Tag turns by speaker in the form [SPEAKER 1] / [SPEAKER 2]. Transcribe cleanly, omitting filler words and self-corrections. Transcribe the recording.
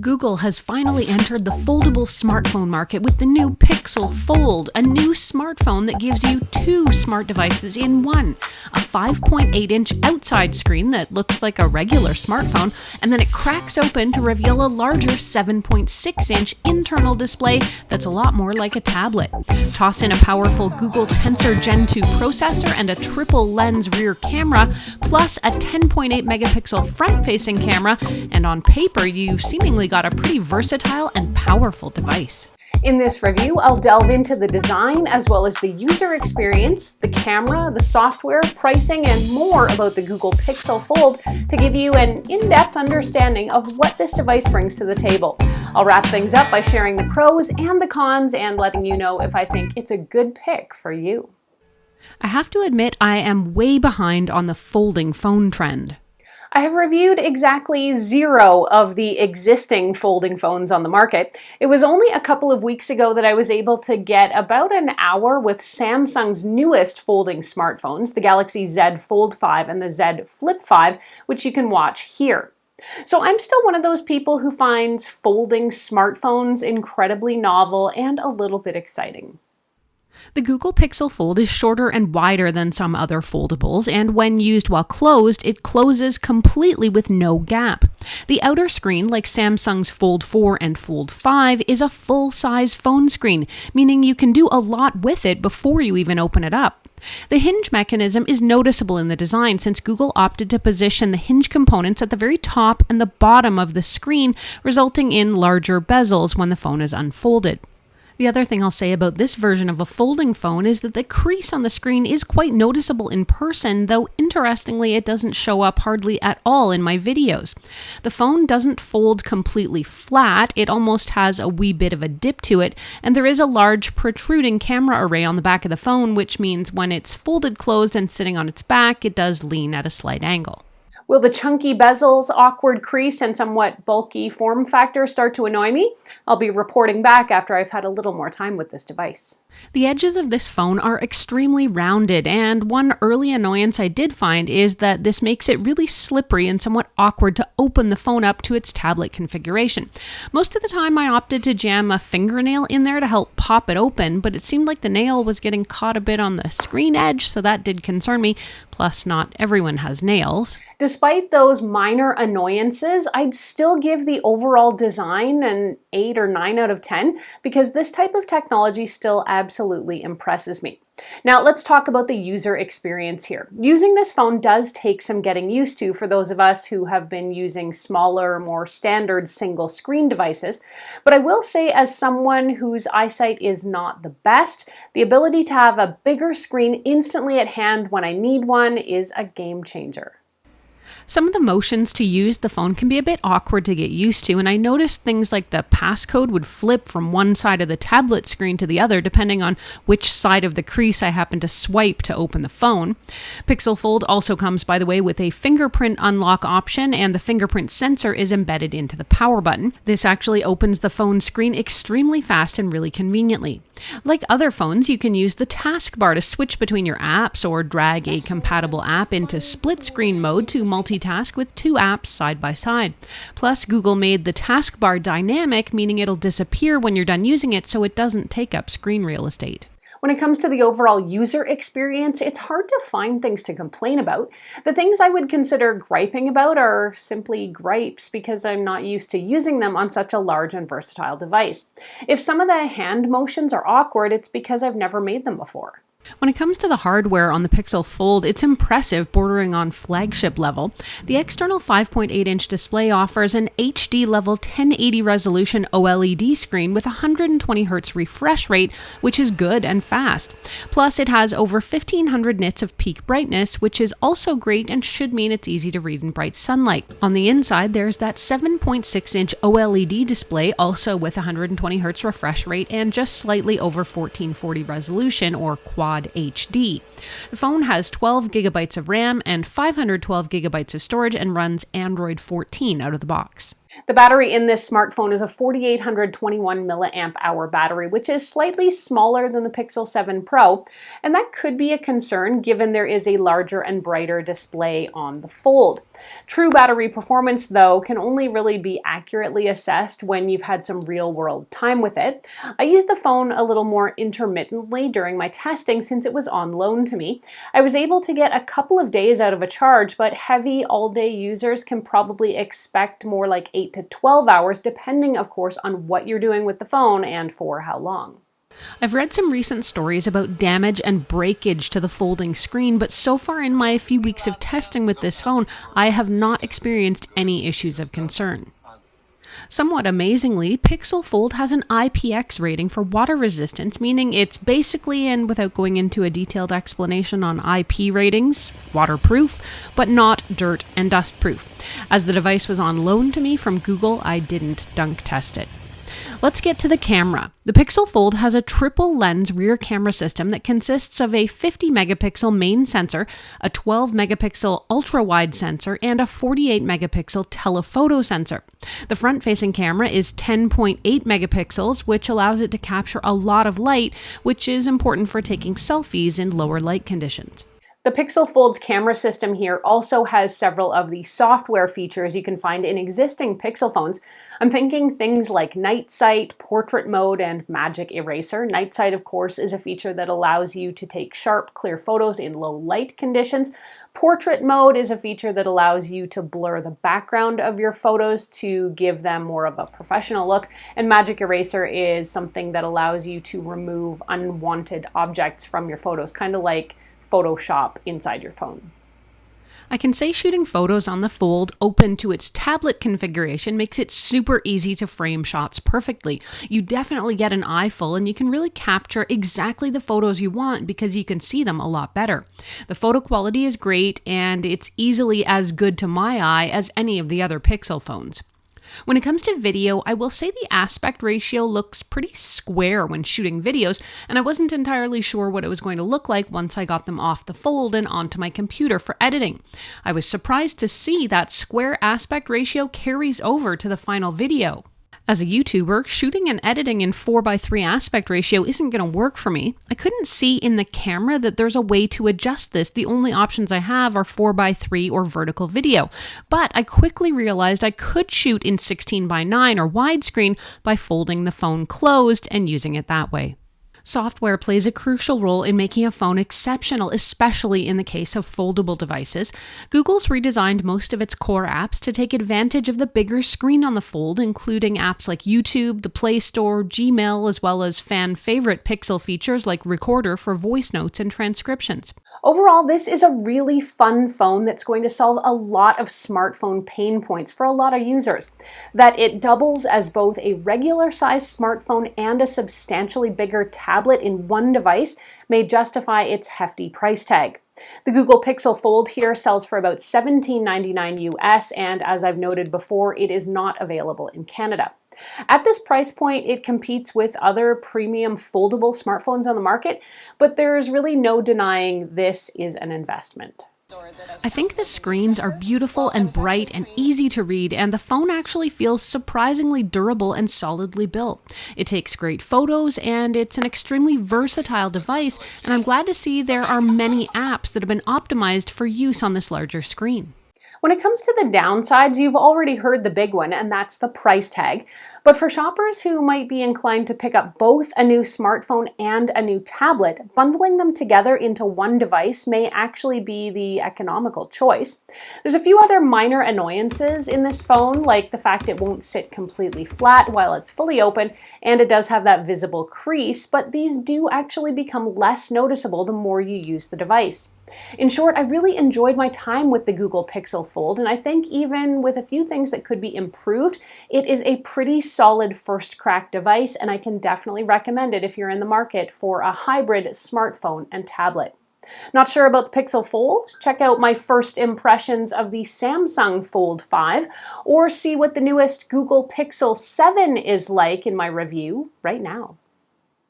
[SPEAKER 1] Google has finally entered the foldable smartphone market with the new Pixel Fold, a new smartphone that gives you two smart devices in one. A 5.8-inch outside screen that looks like a regular smartphone, and then it cracks open to reveal a larger 7.6-inch internal display that's a lot more like a tablet. Toss in a powerful Google Tensor Gen 2 processor and a triple lens rear camera, plus a 10.8 megapixel front-facing camera, and on paper you've seemingly got a pretty versatile and powerful device.
[SPEAKER 2] In this review, I'll delve into the design as well as the user experience, the camera, the software, pricing, and more about the Google Pixel Fold to give you an in-depth understanding of what this device brings to the table. I'll wrap things up by sharing the pros and the cons and letting you know if I think it's a good pick for you.
[SPEAKER 1] I have to admit I am way behind on the folding phone trend.
[SPEAKER 2] I have reviewed exactly 0 of the existing folding phones on the market. It was only a couple of weeks ago that I was able to get about an hour with Samsung's newest folding smartphones, the Galaxy Z Fold 5 and the Z Flip 5, which you can watch here. So I'm still one of those people who finds folding smartphones incredibly novel and a little bit exciting.
[SPEAKER 1] The Google Pixel Fold is shorter and wider than some other foldables, and when used while closed, it closes completely with no gap. The outer screen, like Samsung's Fold 4 and Fold 5, is a full-size phone screen, meaning you can do a lot with it before you even open it up. The hinge mechanism is noticeable in the design since Google opted to position the hinge components at the very top and the bottom of the screen, resulting in larger bezels when the phone is unfolded. The other thing I'll say about this version of a folding phone is that the crease on the screen is quite noticeable in person, though interestingly it doesn't show up hardly at all in my videos. The phone doesn't fold completely flat, it almost has a wee bit of a dip to it, and there is a large protruding camera array on the back of the phone, which means when it's folded closed and sitting on its back, it does lean at a slight angle.
[SPEAKER 2] Will the chunky bezels, awkward crease, and somewhat bulky form factor start to annoy me? I'll be reporting back after I've had a little more time with this device.
[SPEAKER 1] The edges of this phone are extremely rounded, and one early annoyance I did find is that this makes it really slippery and somewhat awkward to open the phone up to its tablet configuration. Most of the time I opted to jam a fingernail in there to help pop it open, but it seemed like the nail was getting caught a bit on the screen edge, so that did concern me, plus not everyone has nails.
[SPEAKER 2] Despite those minor annoyances, I'd still give the overall design an 8 or 9 out of 10 because this type of technology still absolutely impresses me. Now let's talk about the user experience here. Using this phone does take some getting used to for those of us who have been using smaller, more standard single screen devices, but I will say as someone whose eyesight is not the best, the ability to have a bigger screen instantly at hand when I need one is a game changer.
[SPEAKER 1] Some of the motions to use the phone can be a bit awkward to get used to, and I noticed things like the passcode would flip from one side of the tablet screen to the other depending on which side of the crease I happen to swipe to open the phone. Pixel Fold also comes, by the way, with a fingerprint unlock option, and the fingerprint sensor is embedded into the power button. This actually opens the phone screen extremely fast and really conveniently. Like other phones, you can use the taskbar to switch between your apps or drag a compatible app into split screen mode to multitask with two apps side by side. Plus, Google made the taskbar dynamic, meaning it'll disappear when you're done using it so it doesn't take up screen real estate.
[SPEAKER 2] When it comes to the overall user experience, it's hard to find things to complain about. The things I would consider griping about are simply gripes because I'm not used to using them on such a large and versatile device. If some of the hand motions are awkward, it's because I've never made them before.
[SPEAKER 1] When it comes to the hardware on the Pixel Fold, it's impressive, bordering on flagship level. The external 5.8-inch display offers an HD level 1080 resolution OLED screen with 120Hz refresh rate, which is good and fast. Plus, it has over 1500 nits of peak brightness, which is also great and should mean it's easy to read in bright sunlight. On the inside, there's that 7.6-inch OLED display, also with 120Hz refresh rate and just slightly over 1440 resolution, or Quad HD. The phone has 12 gigabytes of RAM and 512 gigabytes of storage and runs Android 14 out of the box.
[SPEAKER 2] The battery in this smartphone is a 4821 milliamp hour battery, which is slightly smaller than the Pixel 7 Pro, and that could be a concern given there is a larger and brighter display on the Fold. True battery performance, though, can only really be accurately assessed when you've had some real-world time with it. I used the phone a little more intermittently during my testing since it was on loan to me. I was able to get a couple of days out of a charge, but heavy all-day users can probably expect more like 8 to 12 hours, depending, of course, on what you're doing with the phone and for how long.
[SPEAKER 1] I've read some recent stories about damage and breakage to the folding screen, but so far in my few weeks of testing with this phone, I have not experienced any issues of concern. Somewhat amazingly, Pixel Fold has an IPX rating for water resistance, meaning it's basically, and without going into a detailed explanation on IP ratings, waterproof, but not dirt and dust proof. As the device was on loan to me from Google, I didn't dunk test it. Let's get to the camera. The Pixel Fold has a triple lens rear camera system that consists of a 50 megapixel main sensor, a 12 megapixel ultra wide sensor, and a 48 megapixel telephoto sensor. The front facing camera is 10.8 megapixels, which allows it to capture a lot of light, which is important for taking selfies in lower light conditions.
[SPEAKER 2] The Pixel Fold's camera system here also has several of the software features you can find in existing Pixel phones. I'm thinking things like Night Sight, Portrait Mode, and Magic Eraser. Night Sight, of course, is a feature that allows you to take sharp, clear photos in low light conditions. Portrait Mode is a feature that allows you to blur the background of your photos to give them more of a professional look. And Magic Eraser is something that allows you to remove unwanted objects from your photos, kind of like Photoshop inside your phone.
[SPEAKER 1] I can say shooting photos on the Fold open to its tablet configuration makes it super easy to frame shots perfectly. You definitely get an eyeful and you can really capture exactly the photos you want because you can see them a lot better. The photo quality is great and it's easily as good to my eye as any of the other Pixel phones. When it comes to video, I will say the aspect ratio looks pretty square when shooting videos, and I wasn't entirely sure what it was going to look like once I got them off the Fold and onto my computer for editing. I was surprised to see that square aspect ratio carries over to the final video. As a YouTuber, shooting and editing in 4:3 aspect ratio isn't going to work for me. I couldn't see in the camera that there's a way to adjust this. The only options I have are 4:3 or vertical video. But I quickly realized I could shoot in 16:9 or widescreen by folding the phone closed and using it that way. Software plays a crucial role in making a phone exceptional, especially in the case of foldable devices. Google's redesigned most of its core apps to take advantage of the bigger screen on the Fold, including apps like YouTube, the Play Store, Gmail, as well as fan-favorite Pixel features like Recorder for voice notes and transcriptions.
[SPEAKER 2] Overall, this is a really fun phone that's going to solve a lot of smartphone pain points for a lot of users. That it doubles as both a regular-sized smartphone and a substantially bigger tablet in one device may justify its hefty price tag. The Google Pixel Fold here sells for about $17.99 US, and as I've noted before, it is not available in Canada. At this price point, it competes with other premium foldable smartphones on the market, but there's really no denying this is an investment.
[SPEAKER 1] I think the screens are beautiful and bright and easy to read, and the phone actually feels surprisingly durable and solidly built. It takes great photos, and it's an extremely versatile device, and I'm glad to see there are many apps that have been optimized for use on this larger screen.
[SPEAKER 2] When it comes to the downsides, you've already heard the big one, and that's the price tag. But for shoppers who might be inclined to pick up both a new smartphone and a new tablet, bundling them together into one device may actually be the economical choice. There's a few other minor annoyances in this phone, like the fact it won't sit completely flat while it's fully open, and it does have that visible crease, but these do actually become less noticeable the more you use the device. In short, I really enjoyed my time with the Google Pixel Fold, and I think even with a few things that could be improved, it is a pretty solid first crack device, and I can definitely recommend it if you're in the market for a hybrid smartphone and tablet. Not sure about the Pixel Fold? Check out my first impressions of the Samsung Fold 5, or see what the newest Google Pixel 7 is like in my review right now.